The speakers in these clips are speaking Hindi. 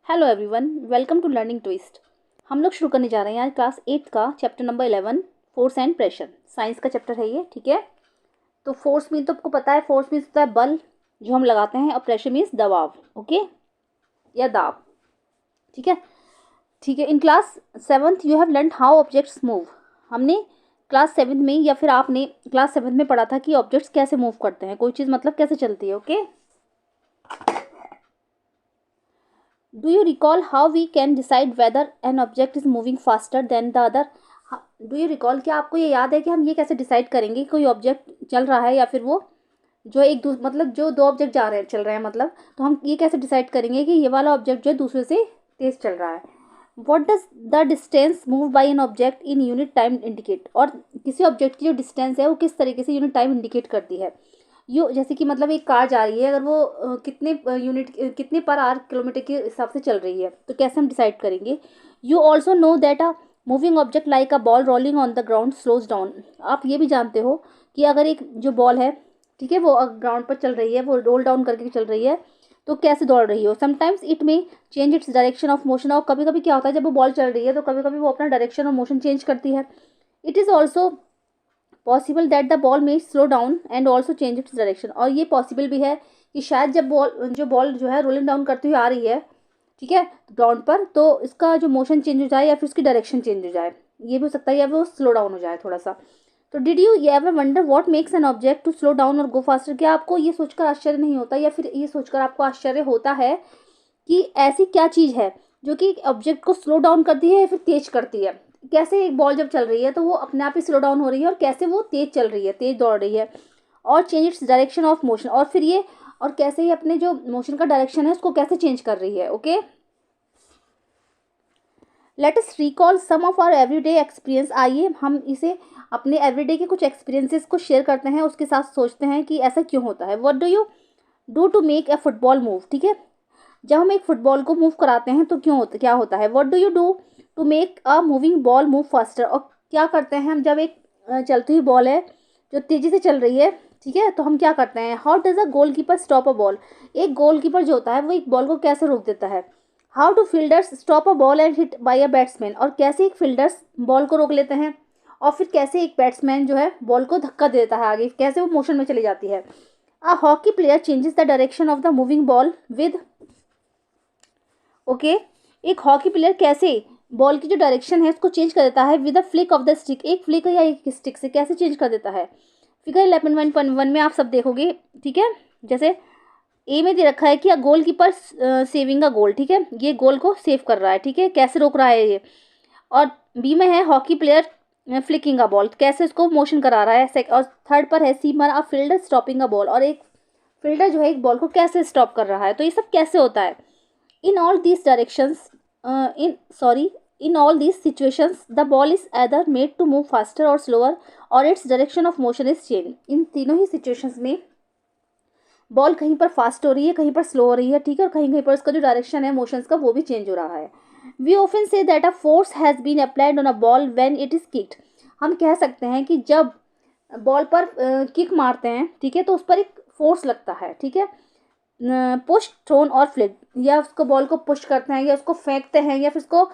Hello everyone, welcome to Learning Twist. हम लोग शुरू करने जा रहे हैं आज क्लास 8 का chapter number 11, force and pressure. Science का चैप्टर है ये, ठीक है। तो फोर्स मीन तो आपको पता है, फोर्स मीन्स होता है बल जो हम लगाते हैं, और प्रेशर मीन्स दबाव, ओके, या दाब, ठीक है। ठीक है, in class 7th you have learn how objects move. हमने क्लास 7th में या फिर आपने क्लास 7th में पढ़ा था कि ऑब्जेक्ट्स कैसे मूव करते हैं, कोई चीज़ मतलब कैसे चलती है, okay. Do you recall how we can decide whether an object is moving faster than the other? Do you recall, क्या आपको ये याद है कि हम ये कैसे डिसाइड करेंगे कि कोई ऑब्जेक्ट चल रहा है या फिर वो जो मतलब जो दो ऑब्जेक्ट जा रहे हैं चल रहे हैं, मतलब तो हम ये कैसे डिसाइड करेंगे कि ये वाला ऑब्जेक्ट जो है दूसरे से तेज चल रहा है। What does the distance moved by an object in unit time indicate? और किसी ऑब्जेक्ट की जो डिस्टेंस है वो किस तरीके से यूनिट टाइम इंडिकेट करती है। यू जैसे कि मतलब एक कार जा रही है, अगर वो कितने पर आवर किलोमीटर के हिसाब से चल रही है, तो कैसे हम डिसाइड करेंगे। You also know that a moving object like a ball rolling on the ground slows down. आप ये भी जानते हो कि अगर एक जो बॉल है, ठीक है, वो ग्राउंड पर चल रही है, वो रोल डाउन करके चल रही है, तो कैसे दौड़ रही हो। समटाइम्स इट में change its direction of motion. और कभी कभी क्या होता है, जब वो बॉल चल रही है तो कभी कभी वो अपना डायरेक्शन और मोशन चेंज करती है। It is also possible that the ball may slow down and also change its direction. और ये पॉसिबल भी है कि शायद जब बॉल जो है रोलिंग डाउन करती हुई आ रही है, ठीक है, ग्राउंड पर, तो इसका जो मोशन चेंज हो जाए या फिर उसकी डायरेक्शन चेंज हो जाए, ये भी हो सकता है, या वो स्लो डाउन हो जाए थोड़ा सा। तो did you ever wonder what makes an object to slow down और गो फास्टर। क्या आपको ये सोचकर आश्चर्य नहीं होता, या फिर ये सोचकर आपको आश्चर्य होता है कि ऐसी क्या चीज़ है जो कि ऑब्जेक्ट को स्लो डाउन करती है या फिर तेज करती है। कैसे एक बॉल जब चल रही है तो वो अपने आप ही स्लो डाउन हो रही है, और कैसे वो तेज चल रही है, तेज दौड़ रही है, और change its direction of motion, और फिर ये और कैसे ही अपने जो मोशन का डायरेक्शन है उसको कैसे चेंज कर रही है, okay. Let us recall some of our everyday experience. आइए हम इसे अपने एवरीडे के कुछ एक्सपीरियंसेस को शेयर करते हैं, उसके साथ सोचते हैं कि ऐसा क्यों होता है। What do you do to make a football move, ठीक है। जब हम एक फुटबॉल को मूव कराते हैं तो क्या होता है। What do you do to make a moving ball move faster. और क्या करते हैं हम जब एक चलती हुई बॉल है जो तेज़ी से चल रही है, ठीक है, तो हम क्या करते हैं। How does a goal keeper stop a ball. एक गोल कीपर जो होता है वो एक बॉल को कैसे रोक देता है। How do fielders stop a ball and hit by a batsman. और कैसे एक फील्डर्स बॉल को रोक लेते हैं, और फिर कैसे एक बैट्समैन जो है बॉल को धक्का दे देता है आगे, कैसे वो मोशन में चली जाती है। A hockey player changes the direction of the moving ball with, okay, एक हॉकी प्लेयर कैसे बॉल की जो डायरेक्शन है उसको चेंज कर देता है with a flick of the stick. एक फ्लिक या एक स्टिक से कैसे चेंज कर देता है। फिगर 11.1 में आप सब देखोगे, ठीक है। जैसे ए में दे रखा है कि गोल कीपर सेविंग अ गोल, ठीक है, ये गोल को सेव कर रहा है, ठीक है, कैसे रोक रहा है ये। और बी में है hockey player flicking a ball, कैसे उसको मोशन करा रहा है। और थर्ड पर है सी में अ फील्डर स्टॉपिंग अ बॉल, और एक फील्डर जो है एक बॉल को कैसे स्टॉप कर रहा है। तो ये सब कैसे होता है। In all these directions, in all these situations, the ball is either made to move faster or slower, or its direction of motion is changed. इन तीनों ही situations में बॉल कहीं पर फास्ट हो रही है, कहीं पर स्लो हो रही है, ठीक है, और कहीं कहीं पर उसका जो डायरेक्शन है मोशंस का वो भी चेंज हो रहा है। We often say that a force has been applied on a ball when it is kicked. हम कह सकते हैं कि जब बॉल पर किक मारते हैं, ठीक है, तो उस पर एक फोर्स लगता है, ठीक है। पुश थ्रोन और फ्लिक, या उसको बॉल को पुश करते हैं या उसको फेंकते हैं या फिर उसको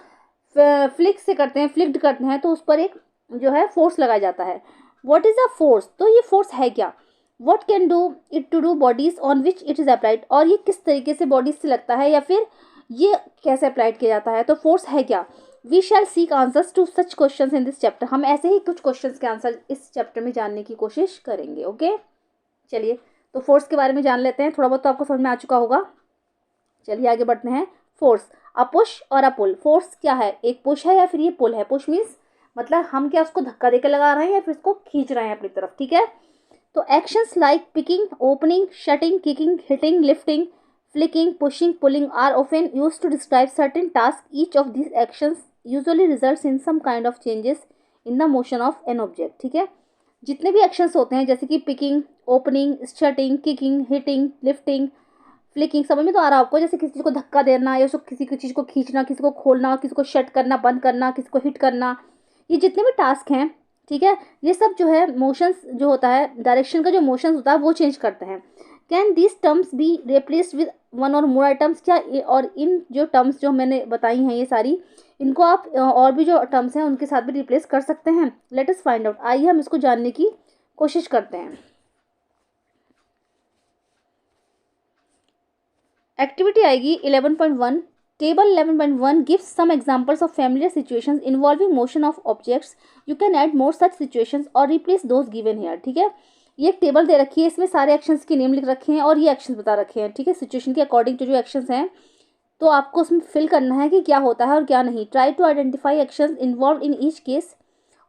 फ्लिक से करते हैं, फ्लिक्ड करते हैं, तो उस पर एक जो है फोर्स लगाया जाता है। व्हाट इज अ फोर्स, तो ये फोर्स है क्या। What can do it to do bodies on which it is applied. और ये किस तरीके से बॉडीज से लगता है या फिर ये कैसे अप्लाइड किया जाता है, तो फोर्स है क्या। We shall seek answers to such question in this chapter. हम ऐसे ही कुछ क्वेश्चन के आंसर इस चैप्टर में जानने की कोशिश करेंगे, ओके। चलिए, तो फोर्स के बारे में जान लेते हैं, थोड़ा बहुत तो आपको समझ में आ चुका होगा। चलिए आगे बढ़ते हैं। Force, a push or a pull. Force क्या है, एक पुश है या फिर ये पुल है। पुश मीन्स मतलब हम क्या उसको धक्का देकर लगा रहे हैं या फिर उसको खींच रहे हैं अपनी तरफ, ठीक है। तो actions like picking, opening, shutting, kicking, hitting, lifting, flicking, pushing, pulling are often used to describe certain task. Each of these actions usually results in some kind of changes in the motion of an object, ठीक है। जितने भी एक्शंस होते हैं जैसे कि picking, opening, shutting, kicking, hitting, lifting, flicking, समझ में तो आ रहा है आपको, जैसे किसी चीज़ को धक्का देना या उसको किसी की चीज़ को खींचना, किसी को खोलना, किसी को शट करना, बंद करना, किसी को हिट करना, ये जितने भी टास्क हैं, ठीक है, ये सब जो है मोशंस जो होता है, डायरेक्शन का जो मोशंस होता है वो चेंज करते हैं। Can this terms be replaced with one और मोर आइटम्स, क्या और इन जो टर्म्स जो मैंने बताई हैं ये सारी, इनको आप और भी जो टर्म्स हैं उनके साथ भी रिप्लेस कर सकते हैं? लेट अस फाइंड आउट, आइए हम इसको जानने की कोशिश करते हैं। एक्टिविटी आएगी 11.1। Table 11.1 gives some examples of familiar situations involving motion of objects, you can add more such situations और रिप्लेस दोज गिवन हियर। ठीक है, ये एक टेबल दे रखी है, इसमें सारे एक्शंस के नेम लिख रखे हैं और ये एक्शंस बता रखे हैं। ठीक है, सिचुएशन के अकॉर्डिंग जो एक्शंस हैं तो आपको उसमें फिल करना है कि क्या होता है और क्या नहीं। Try to identify actions involve in each case,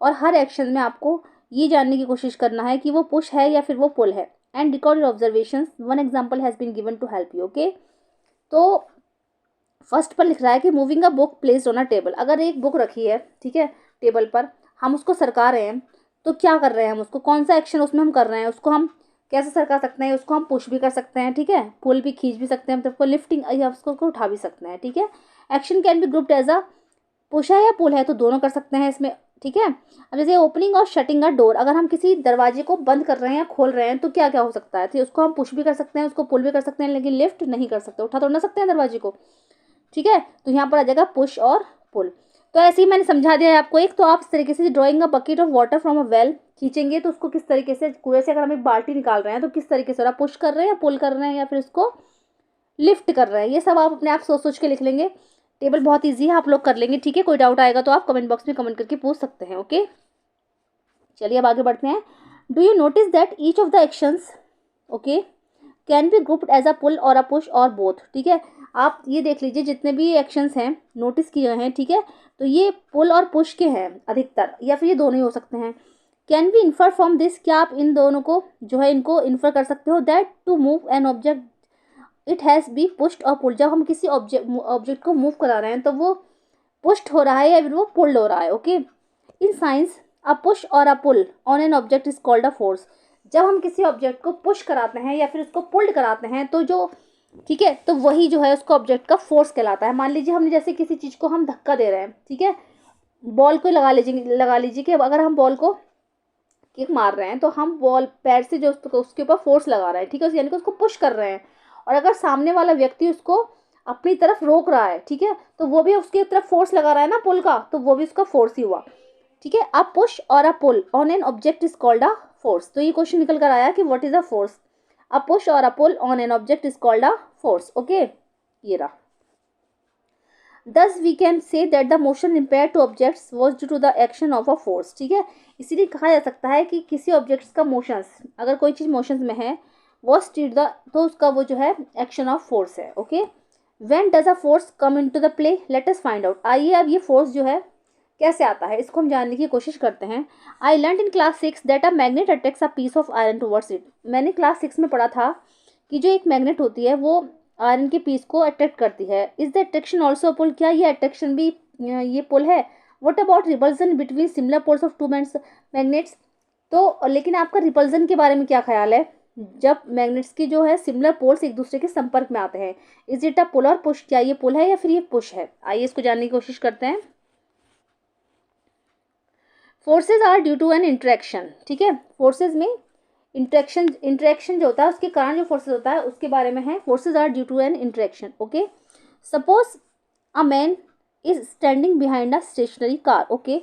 और हर एक्शन में आपको ये जानने की कोशिश करना है कि वो पुश है या फिर वो पुल है। And record your observations, one example has been given to help you. Okay, तो फर्स्ट पर लिख रहा है कि moving a book placed on a table. अगर एक बुक रखी है, ठीक है, टेबल पर, हम उसको सरका रहे हैं, तो क्या कर रहे हैं हम उसको, कौन सा एक्शन उसमें हम कर रहे हैं, उसको हम कैसे सरका सकते हैं? उसको हम पुश भी कर सकते हैं, ठीक है, पुल भी, खींच भी सकते हैं, मतलब को लिफ्टिंग या उसको उठा भी सकते हैं। ठीक है, action can be grouped as a push है या पुल है तो दोनों कर सकते हैं इसमें। ठीक है, अब जैसे ओपनिंग और शटिंग अ डोर, अगर हम किसी दरवाजे को बंद कर रहे हैं या खोल रहे हैं तो क्या क्या हो सकता है? तो उसको हम पुश भी कर सकते हैं, उसको पुल भी कर सकते हैं, लेकिन लिफ्ट नहीं कर सकते, उठा तो ना सकते हैं दरवाजे को। ठीक है, तो यहाँ पर आ जाएगा पुश और पुल। तो ऐसे ही मैंने समझा दिया है आपको एक। तो आप इस तरीके से drawing a bucket of water from a well, खींचेंगे तो उसको किस तरीके से, कुएं से अगर हम एक बाल्टी निकाल रहे हैं तो किस तरीके से, आप पुश कर रहे हैं या पुल कर रहे हैं या फिर उसको लिफ्ट कर रहे हैं, ये सब आप अपने आप सोच सोच के लिख लेंगे। टेबल बहुत ईजी है, आप लोग कर लेंगे। ठीक है, कोई डाउट आएगा तो आप कमेंट बॉक्स में कमेंट करके पूछ सकते हैं। ओके, चलिए अब आगे बढ़ते हैं। Do you notice that each of the actions, okay, can be grouped as a pull or a push और बोथ। ठीक है, आप ये देख लीजिए जितने भी एक्शंस हैं नोटिस किए हैं, ठीक है, तो ये पुल और पुश के हैं अधिकतर, या फिर ये दोनों ही हो सकते हैं। Can be infer from this, क्या आप इन दोनों को जो है इनको इन्फर कर सकते हो? That to move an object it has be pushed और पुल, जब हम किसी ऑब्जेक्ट को मूव करा रहे हैं तो वो पुश्ड हो रहा है या फिर वो पुल्ड हो रहा है। Okay, in science a push or a pull on an object is called a force. जब हम किसी ऑब्जेक्ट को पुश कराते हैं या फिर उसको पुल्ड कराते हैं तो जो, ठीक है, तो वही जो है उसको ऑब्जेक्ट का फोर्स कहलाता है। मान लीजिए हमने जैसे किसी चीज़ को हम धक्का दे रहे हैं, ठीक है, बॉल को लगा लीजिए कि अगर हम बॉल को किक मार रहे हैं तो हम बॉल पैर से जो उसके ऊपर फोर्स लगा रहे हैं, ठीक है, यानी कि उसको पुश कर रहे हैं। और अगर सामने वाला व्यक्ति उसको अपनी तरफ रोक रहा है, ठीक है, तो वो भी उसकी तरफ फोर्स लगा रहा है ना पुल का, तो वो भी उसका फोर्स ही हुआ। ठीक है, a push or a pull on an object is called a force. तो ये क्वेश्चन निकल कर आया कि what is a force? A push or a pull on an object is called a force. Okay, ये रहा। Thus we can say that the motion impaired to objects was due to the action of a force। ठीक है, इसीलिए कहा जा सकता है कि किसी ऑब्जेक्ट्स का मोशंस, अगर कोई चीज़ मोशंस में है was due to the, तो उसका वो जो है एक्शन ऑफ फोर्स है। Okay, when does a force come into the play? Let us find out। आइए अब ये फोर्स जो है कैसे आता है इसको हम जानने की कोशिश करते हैं। I learn in class 6 that a magnet attracts a piece of iron towards it. मैंने क्लास 6 में पढ़ा था कि जो एक मैग्नेट होती है वो आयरन के पीस को अट्रैक्ट करती है। Is the attraction also pull? क्या ये अट्रैक्शन भी ये पुल है? What about repulsion between similar poles of two magnets? तो लेकिन आपका रिपल्सन के बारे में क्या ख्याल है जब मैग्नेट्स की जो है सिमिलर पोल्स एक दूसरे के संपर्क में आते हैं? इज इट अ पुल और पुश? क्या ये पुल है या फिर ये पुश है? आइए इसको जानने की कोशिश करते हैं। Forces are due to an interaction. ठीक है, फोर्सेज में इंटरेक्शन जो होता है उसके कारण जो फोर्सेज होता है उसके बारे में है। Forces are due to an interaction. Okay, suppose a man is standing behind a stationary car. Okay,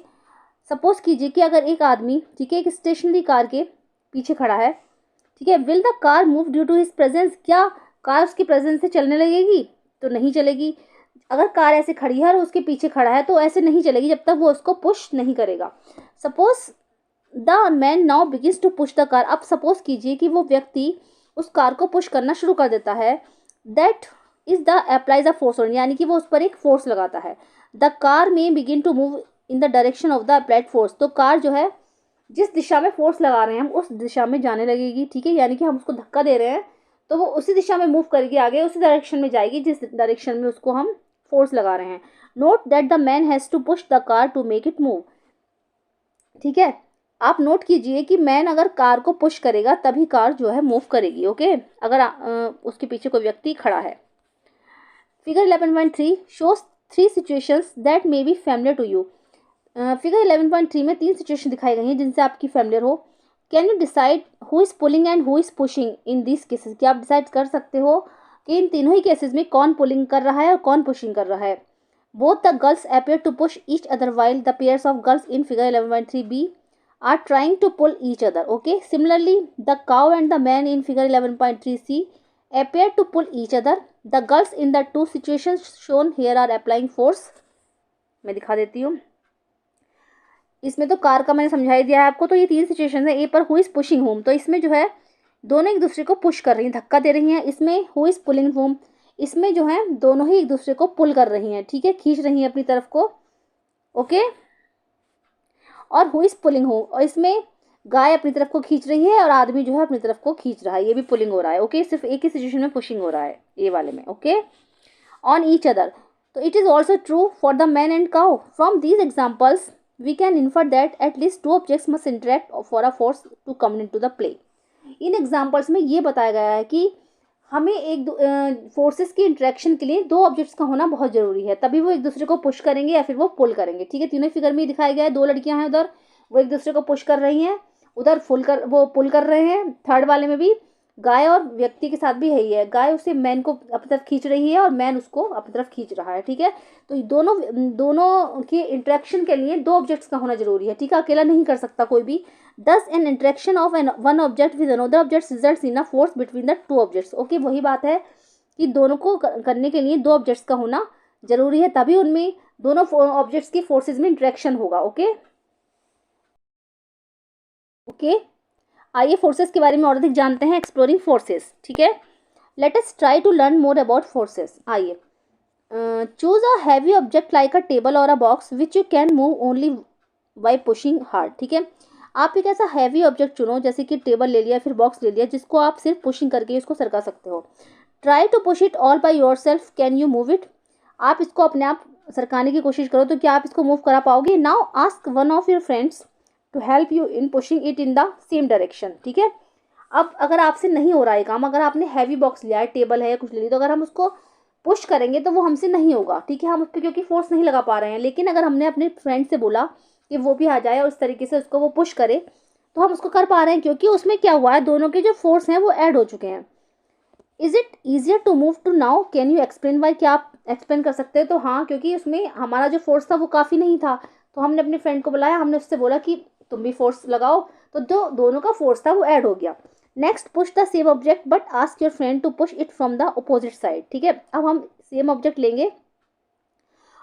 suppose कीजिए कि अगर एक आदमी, ठीक है, एक स्टेशनरी कार के पीछे खड़ा है, ठीक है, will the car move due to his presence? क्या कार उसकी प्रेजेंस से चलने लगेगी? तो नहीं चलेगी। अगर कार ऐसे खड़ी है और उसके पीछे खड़ा है तो ऐसे नहीं चलेगी जब तक वो उसको पुश नहीं करेगा। Suppose the man now begins to push the car. अब सपोज कीजिए कि वो व्यक्ति उस कार को पुश करना शुरू कर देता है। That is the applies a force on, यानी कि वो उस पर एक फोर्स लगाता है। द कार में begin to move in the direction of the applied force. तो कार जो है जिस दिशा में फोर्स लगा रहे हैं हम उस दिशा में जाने लगेगी। ठीक है, यानी कि हम उसको धक्का दे रहे हैं तो वो उसी दिशा में मूव करेगी, आगे उसी डायरेक्शन में जाएगी जिस डायरेक्शन में उसको हम फोर्स लगा रहे हैं। Note that the man has to push the car to make it move. ठीक है, आप नोट कीजिए कि मैन अगर कार को पुश करेगा तभी कार जो है मूव करेगी। ओके, अगर उसके पीछे कोई व्यक्ति खड़ा है। Figure 11.3 shows 3 situations that may be familiar to you. Figure 11.3 में 3 सिचुएशन दिखाई गई हैं जिनसे आपकी फैमिलियर हो। Can you decide who is pulling and who is pushing in this cases, क्या आप डिसाइड कर सकते हो कि इन तीनों ही केसेस में कौन पुलिंग कर रहा है और कौन पुशिंग कर रहा है। Both the girls appear to push each other while the pairs of girls in figure 11.3b are trying to pull each other. Okay, similarly the cow and the man in figure 11.3c appear to pull each other. The girls in the two situations shown here are applying force. मैं दिखा देती हूँ। इसमें तो कार का मैंने समझा ही दिया है आपको। तो ये तीन सिचुएशन है। ए पर हु इज पुशिंग होम, तो इसमें जो है दोनों एक दूसरे को पुश कर रही हैं, धक्का दे रही हैं। इसमें हु इज पुलिंग होम, इसमें जो है दोनों ही एक दूसरे को पुल कर रही हैं, ठीक है, खींच रही हैं अपनी तरफ को। ओके, और हु इज पुलिंग होम, और इसमें गाय अपनी तरफ को खींच रही है और आदमी जो है अपनी तरफ को खींच रहा है, ये भी पुलिंग हो रहा है। ओके, सिर्फ एक ही सिचुएशन में पुशिंग हो रहा है ये वाले में। ओके, ऑन ईच अदर, तो it is also true for the man and cow. From these examples we can infer that at least two objects must interact for a force to come into the play. इन एग्जाम्पल्स में ये बताया गया है कि हमें एक फोर्सेस की इंटरेक्शन के लिए दो ऑब्जेक्ट्स का होना बहुत जरूरी है, तभी वो एक दूसरे को पुश करेंगे या फिर वो पुल करेंगे। ठीक है, तीनों फिगर में दिखाया गया है। दो लड़कियां हैं उधर, वो एक दूसरे को पुश कर रही हैं, उधर वो पुल कर रहे हैं। थर्ड वाले में भी गाय और व्यक्ति के साथ भी यही है, गाय उसे मैन को अपनी तरफ खींच रही है और मैन उसको अपनी तरफ खींच रहा है। ठीक है, तो दोनों की इंटरेक्शन के लिए दो ऑब्जेक्ट्स का होना जरूरी है। ठीक है, अकेला नहीं कर सकता कोई भी। Thus an interaction of one object with another object results in a force between the two objects. Okay, वही बात है कि दोनों को करने के लिए दो ऑब्जेक्ट्स का होना जरूरी है, तभी उनमें दोनों ऑब्जेक्ट्स की फोर्सेस में इंटरेक्शन होगा। ओके ओके, आइए फोर्सेस के बारे में और अधिक जानते हैं। Exploring forces. ठीक है, let us try to learn more about forces. आइए, choose a heavy object like a table or a box which you can move only by pushing hard. ठीक है, आप एक ऐसा हैवी ऑब्जेक्ट चुनो, जैसे कि टेबल ले लिया, फिर बॉक्स ले लिया, जिसको आप सिर्फ पुशिंग करके इसको सरका सकते हो। Try to push it all by yourself, can you move it. आप इसको अपने आप सरकाने की कोशिश करो, तो क्या आप इसको मूव करा पाओगे। Now ask one of your friends to help you in pushing it in the same direction. ठीक है, अब अगर आपसे नहीं हो रहा है काम, अगर आपने हैवी बॉक्स लिया है, टेबल है, कुछ ले लिया, तो अगर हम उसको पुश करेंगे तो वो हमसे नहीं होगा। ठीक है, हम उस पर क्योंकि फोर्स नहीं लगा पा रहे हैं। लेकिन अगर हमने अपने फ्रेंड से बोला कि वो भी आ जाए और इस तरीके से उसको वो पुश करे, तो हम उसको कर पा रहे हैं, क्योंकि उसमें क्या हुआ है, दोनों के जो फोर्स हैं वो ऐड हो चुके हैं। Is it easier to move to now, can you explain why, क्या आप एक्सप्लेन कर सकते हैं। तो हाँ, क्योंकि उसमें हमारा जो फोर्स था वो काफ़ी नहीं था, तो हमने अपने फ्रेंड को बुलाया, हमने उससे बोला कि तुम भी फोर्स लगाओ, तो जो दोनों का फोर्स था वो ऐड हो गया। Next, push the same object but ask your friend to push it from the opposite side. ठीक है, अब हम सेम ऑब्जेक्ट लेंगे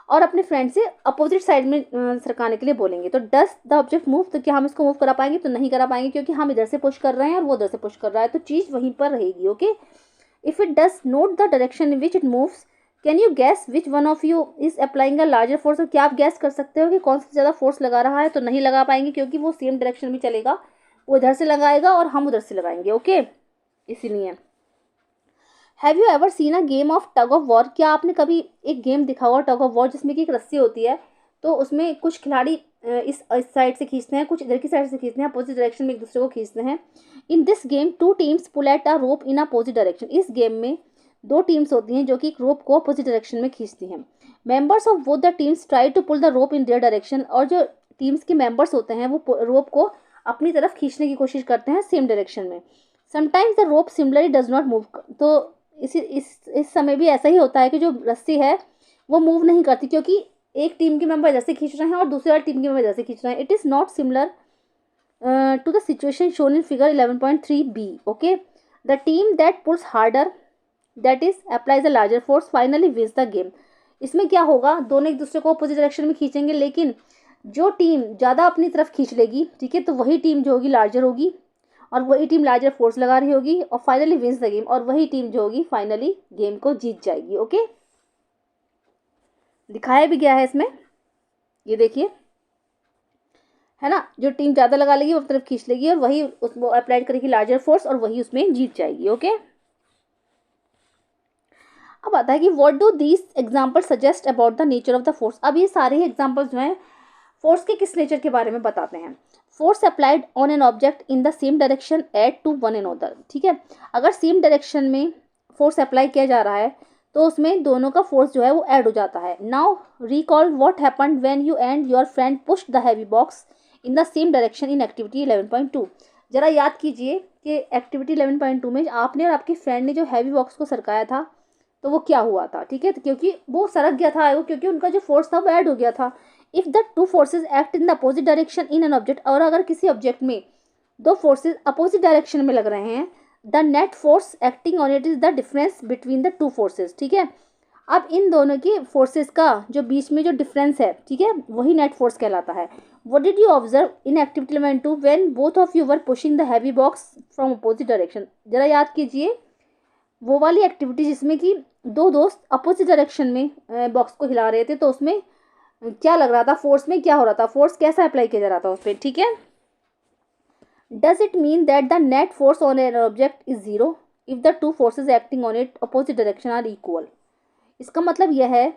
और अपने फ्रेंड से अपोजिट साइड में सरकाने के लिए बोलेंगे। तो डस द ऑब्जेक्ट मूव, तो क्या हम इसको मूव करा पाएंगे, तो नहीं करा पाएंगे, क्योंकि हम इधर से पुश कर रहे हैं और वो उधर से पुश कर रहा है, तो चीज़ वहीं पर रहेगी। Okay, if it does note the direction in which it moves, can you gas which one of you is applying a larger force. क्या आप गैस कर सकते हो कि कौन सा ज़्यादा फोर्स लगा रहा है। तो नहीं लगा पाएंगे, क्योंकि वो सेम डायरेक्शन में चलेगा, वो इधर से लगाएगा और हम उधर से लगाएंगे। ओके, इसीलिए। Have you ever seen a game of tug of war, क्या आपने कभी एक गेम दिखा हुआ टग ऑफ वॉर, जिसमें कि एक रस्सी होती है, तो उसमें कुछ खिलाड़ी इस साइड से खींचते हैं, कुछ इधर की साइड से खींचते हैं, अपोजिट डायरेक्शन में एक दूसरे को खींचते हैं। In this game two teams pull at a rope in opposite direction. इस गेम में दो टीम्स होती हैं जो कि एक रोप को अपोजिट डायरेक्शन में खींचती हैं। Members of both the teams try to pull the rope in their direction, और जो टीम्स के मेंबर्स होते हैं वो रोप को अपनी तरफ खींचने की कोशिश करते हैं सेम डायरेक्शन में। Sometimes the rope similarly does not move, तो इस समय भी ऐसा ही होता है कि जो रस्सी है वो मूव नहीं करती, क्योंकि एक टीम के मेंबर इधर से खींच रहे हैं और दूसरी वाली टीम के मेंबर इधर से खींच रहे हैं। It is not similar to the situation shown in figure 11.3b। Okay, the team that pulls harder, that is applies a larger force, finally wins the game. इसमें क्या होगा, दोनों एक दूसरे को अपोजिट डायरेक्शन में खींचेंगे, लेकिन जो टीम ज़्यादा अपनी तरफ खींच लेगी, ठीक है, तो वही टीम जो होगी लार्जर होगी, और वही टीम लार्जर फोर्स लगा रही होगी, और फाइनली विंस द गेम, और वही टीम जो होगी फाइनली गेम को जीत जाएगी। ओके, दिखाया भी गया है इसमें, ये देखिए, है ना, जो टीम ज़्यादा लगा लेगी वो तरफ खींच लेगी, और वही उसको अप्लाई करेगी लार्जर फोर्स, और वही उसमें जीत जाएगी। ओके, अब आता है कि what do these example suggest about the nature of the force. अब ये सारे ही एग्जाम्पल्स जो हैं फोर्स के किस नेचर के बारे में बताते हैं। Force applied on an object in the same direction add to one another. ठीक है, अगर सेम डायरेक्शन में फोर्स अप्लाई किया जा रहा है तो उसमें दोनों का फोर्स जो है वो ऐड हो जाता है। Now recall what happened when you and your friend push the heavy box in the same direction in activity 11.2। ज़रा याद कीजिए कि एक्टिविटी 11.2 में आपने और आपके फ्रेंड ने जो हैवी बॉक्स को सरकाया था तो वो क्या हुआ था, ठीक है, तो क्योंकि वो सरक गया था वो, क्योंकि उनका जो फोर्स था वो ऐड हो गया था। If the two forces act in the opposite direction in an object, और अगर किसी ऑब्जेक्ट में दो फोर्सेज अपोजिट डायरेक्शन में लग रहे हैं, the net force acting on it is the difference between the two forces, ठीक है। अब इन दोनों की फोर्सेस का जो बीच में जो डिफरेंस है, ठीक है, वही नेट फोर्स कहलाता है। What did you observe in activity 11.2 when both of you were pushing the heavy box from opposite direction? जरा याद कीजिए वो वाली एक्टिविटी जिसमें कि दो दोस्त अपोजिट डायरेक्शन में बॉक्स को हिला रहे थे, तो उसमें क्या लग रहा था, फोर्स में क्या हो रहा था, फोर्स कैसा अप्लाई किया जा रहा था उस पर, ठीक है। Does it mean that the net force on an object is zero if the two forces acting on it opposite direction are equal? इसका मतलब यह है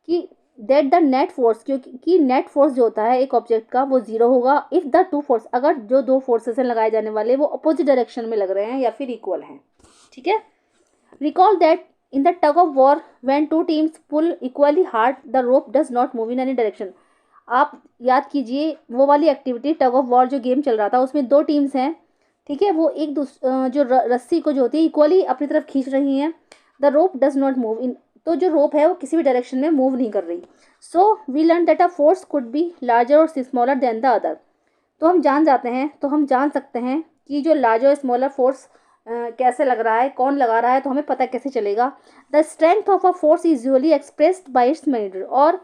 कि दैट द नेट फोर्स, क्योंकि नेट फोर्स जो होता है एक ऑब्जेक्ट का वो जीरो होगा इफ़ द टू फोर्स, अगर जो दो फोर्सेस हैं लगाए जाने वाले वो अपोजिट डायरेक्शन में लग रहे हैं या फिर इक्वल हैं, ठीक है। Recall that in the tug of war when two teams pull equally hard the rope does not move in any direction. आप याद कीजिए वो वाली एक्टिविटी टग ऑफ वॉर जो गेम चल रहा था उसमें दो टीम्स हैं, ठीक है, वो एक जो रस्सी को जो होती है इक्वली अपनी तरफ खींच रही हैं। The rope does not move इन, तो जो रोप है वो किसी भी डायरेक्शन में मूव नहीं कर रही। So we learn that a force could be larger or smaller than the other. तो हम जान सकते हैं कि जो लार्जर और स्मॉलर फोर्स कैसे लग रहा है, कौन लगा रहा है, तो हमें पता कैसे चलेगा। The strength of a force is usually expressed by its magnitude, और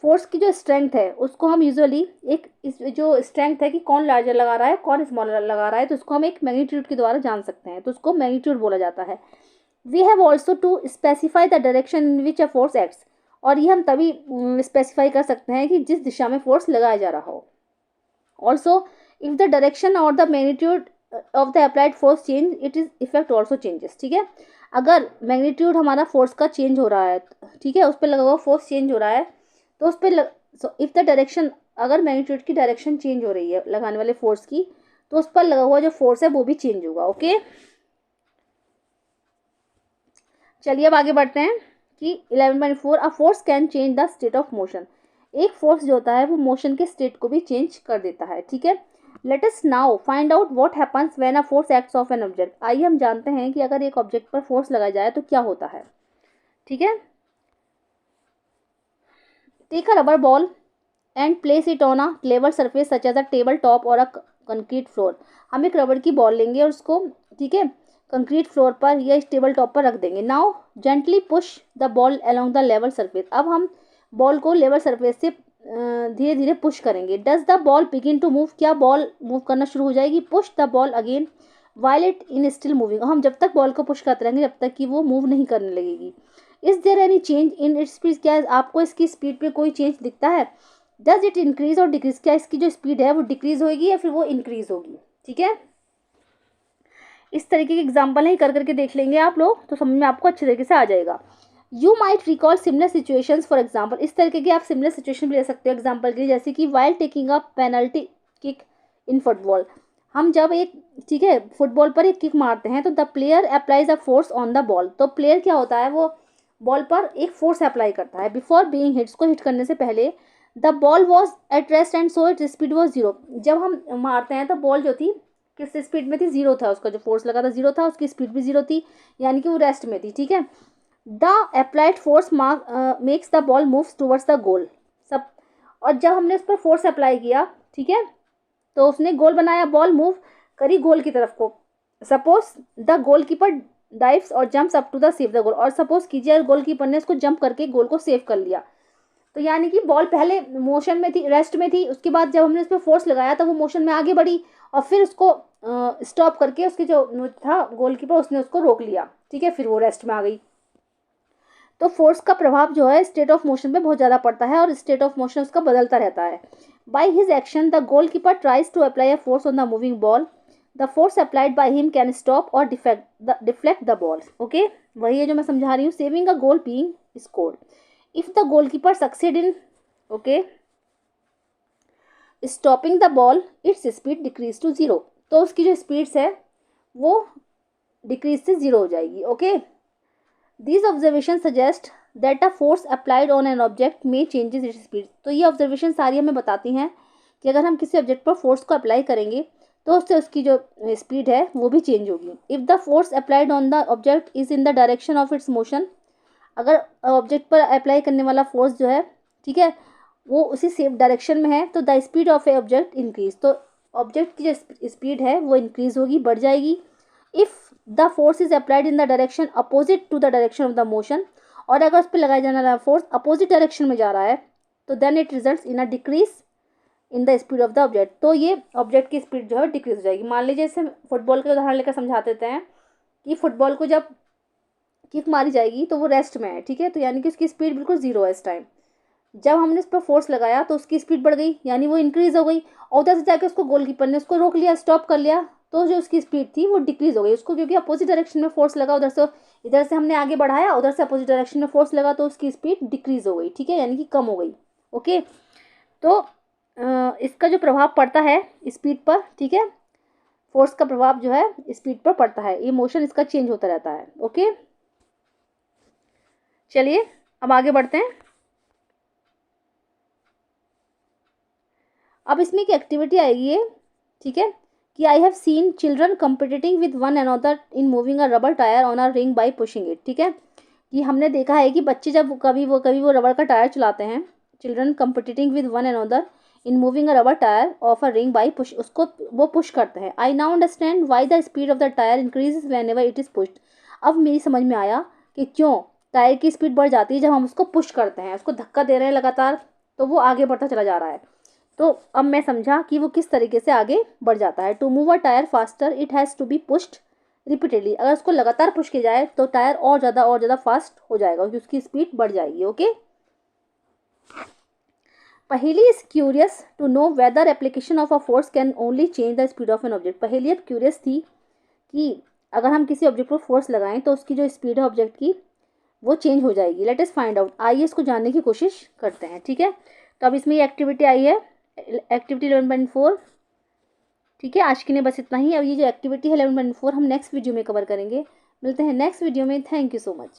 फोर्स की जो स्ट्रेंथ है उसको हम यूजुअली जो स्ट्रेंथ है कि कौन लार्जर लगा रहा है कौन स्मॉलर लगा रहा है, तो उसको हम एक मैग्नीट्यूड के द्वारा जान सकते हैं, तो उसको मैग्नीट्यूड बोला जाता है। We have also to specify the direction in which a force acts, और ये हम तभी स्पेसिफाई कर सकते हैं कि जिस दिशा में फोर्स लगाया जा रहा हो। ऑल्सो इफ द डायरेक्शन और the magnitude of the applied force change it is effect also changes, ठीक है। अगर मैग्नीट्यूड हमारा फोर्स का चेंज हो रहा है, ठीक है, उस पर लगा हुआ फोर्स चेंज हो रहा है, तो उस पर इफ द डायरेक्शन, अगर मैग्नीट्यूड की डायरेक्शन चेंज हो रही है लगाने वाले फोर्स की, तो उस पर लगा हुआ जो फोर्स है वो भी चेंज होगा। ओके, चलिए अब आगे बढ़ते हैं कि 11.4 अ force can change the state of motion. एक फोर्स जो होता है वो मोशन के स्टेट को भी चेंज कर देता है, ठीक है। Let us now find out what happens when a force acts of an object. आइए हम जानते हैं कि अगर एक ऑब्जेक्ट पर फोर्स लगाया जाए तो क्या होता है, ठीक है। Take a rubber ball and place it on a level surface such as a table top or a concrete floor. हम एक रबर की बॉल लेंगे और उसको, ठीक है, कंक्रीट फ्लोर पर या इस टेबल टॉप पर रख देंगे। Now gently push the ball along the level surface. अब हम बॉल को लेवल सरफेस से धीरे धीरे पुश करेंगे। Does the ball begin to move, क्या बॉल मूव करना शुरू हो जाएगी? Push the ball again while it in still moving. हम जब तक बॉल को पुश करते रहेंगे जब तक कि वो मूव नहीं करने लगेगी। Is there any change in its speed, क्या आपको इसकी स्पीड पे कोई चेंज दिखता है? Does it increase or decrease, क्या इसकी जो स्पीड है वो डिक्रीज होगी या फिर वो इंक्रीज होगी, ठीक है। इस तरीके के एग्जाम्पल ही कर करके देख लेंगे आप लोग तो समझ में आपको अच्छे तरीके से आ जाएगा। You might recall similar situations, for example इस तरीके की आप सिमिलर सिचुएशन भी ले सकते हो एग्जाम्पल के लिए, जैसे कि while taking a penalty kick in football. हम जब एक, ठीक है, फुटबॉल पर एक किक मारते हैं तो the player applies a force on the ball. तो प्लेयर क्या होता है, वो बॉल पर एक फोर्स अप्लाई करता है। बिफोर बीइंग हिट्स, को हिट करने से पहले the ball was at rest and so its speed was zero. जब हम मारते हैं तो बॉल जो थी किस स्पीड में थी? जीरो था, उसका जो फोर्स लगा था जीरो था, उसकी स्पीड भी जीरो थी, यानी कि वो रेस्ट में थी, ठीक है। The applied force makes the ball moves towards the goal. सब, और जब हमने उस पर फोर्स अप्लाई किया, ठीक है, तो उसने गोल बनाया, बॉल मूव करी गोल की तरफ को। Suppose the goalkeeper dives और jumps up to the save the goal, और सपोज कीजिए गोल कीपर ने उसको जंप करके गोल को सेव कर लिया, तो यानी कि बॉल पहले मोशन में थी, रेस्ट में थी, उसके बाद जब हमने उस पर फोर्स लगाया तो वो मोशन में आगे बढ़ी और फिर उसको स्टॉप करके उसके जो था गोलकीपर उसने उसको रोक लिया, ठीक है, फिर वो रेस्ट में आ गई। तो फोर्स का प्रभाव जो है स्टेट ऑफ मोशन पे बहुत ज़्यादा पड़ता है और स्टेट ऑफ मोशन उसका बदलता रहता है। By his action the goalkeeper tries to apply a force on the moving ball, the force applied by him can stop or deflect the ball. Okay, वही है जो मैं समझा रही हूँ, saving a goal being scored if the goalkeeper succeed in, okay, stopping the ball its speed decrease to zero. तो उसकी जो स्पीड्स है वो डिक्रीज से जीरो हो जाएगी। Okay, These observations suggest that a force applied on an object may changes its speed। तो ये ऑब्जर्वेशन सारी हमें बताती हैं कि अगर हम किसी ऑब्जेक्ट पर फोर्स को अप्लाई करेंगे तो उससे उसकी जो स्पीड है वो भी चेंज होगी। If the force applied on the object is in the direction of its motion, अगर ऑब्जेक्ट पर अप्लाई करने वाला फोर्स जो है, ठीक है, वो उसी सेम डायरेक्शन में है, तो the speed of a object increase, तो ऑब्जेक्ट की जो स्पीड है वो इंक्रीज होगी, बढ़ जाएगी। If the force is applied in the direction opposite to the direction of the motion, और अगर उस पर लगाया जाने वाला फोर्स अपोजिट डायरेक्शन में जा रहा है, तो then it results in a decrease in the speed of the object, तो ये ऑब्जेक्ट की स्पीड जो है डिक्रीज हो जाएगी। मान लीजिए जैसे फुटबॉल का उदाहरण लेकर समझा देते हैं कि फुटबॉल को जब किक मारी जाएगी तो वो रेस्ट में है, ठीक है, तो यानी कि उसकी स्पीड बिल्कुल ज़ीरो है इस टाइम। जब हमने उस पर फोर्स लगाया तो उसकी स्पीड बढ़ गई, यानी वो इंक्रीज़ हो गई, और उधर से जाके उसको गोलकीपर ने उसको रोक लिया, स्टॉप कर लिया, तो जो उसकी स्पीड थी वो डिक्रीज़ हो गई उसको, क्योंकि अपोजिट डायरेक्शन में फोर्स लगा, उधर से इधर से हमने आगे बढ़ाया, उधर से अपोजिट डायरेक्शन में फोर्स लगा, तो उसकी स्पीड डिक्रीज़ हो गई, ठीक है, यानी कि कम हो गई। ओके, तो इसका जो प्रभाव पड़ता है स्पीड पर, ठीक है, फोर्स का प्रभाव जो है स्पीड पर पड़ता है, ये मोशन इसका चेंज होता रहता है। ओके, चलिए अब आगे बढ़ते हैं। अब इसमें एक एक्टिविटी आएगी है, ठीक है, कि I have seen children competing with one another in moving a rubber tyre on a ring by pushing it, ठीक है, कि हमने देखा है कि बच्चे जब कभी वो रबर का टायर चलाते हैं, children competing with one another in moving a rubber tyre of a ring by push, उसको वो पुश करते हैं। I now understand why the speed of the tyre increases whenever it is pushed, अब मेरी समझ में आया कि क्यों टायर की स्पीड बढ़ जाती है जब हम उसको पुश करते हैं, उसको धक्का दे रहे हैं लगातार, तो वो आगे बढ़ता चला जा रहा है। तो अब मैं समझा कि वो किस तरीके से आगे बढ़ जाता है। To move a tyre faster it has to be pushed repeatedly, अगर उसको लगातार पुश किया जाए तो टायर और ज़्यादा फास्ट हो जाएगा, क्योंकि उसकी स्पीड बढ़ जाएगी। Okay, Paheli is curious to know whether application of a force can only change the speed of an object. Paheli अब क्यूरियस थी कि अगर हम किसी ऑब्जेक्ट पर फोर्स लगाएं तो उसकी जो स्पीड है ऑब्जेक्ट की वो चेंज हो जाएगी। लेट अस फाइंड आउट, आइए इसको जानने की कोशिश करते हैं, ठीक है। तो अब इसमें ये एक्टिविटी आई है, एक्टिविटी 11.4, ठीक है, आज के लिए बस इतना ही। अब ये जो एक्टिविटी है 11.4 हम नेक्स्ट वीडियो में कवर करेंगे। मिलते हैं नेक्स्ट वीडियो में, थैंक यू सो मच।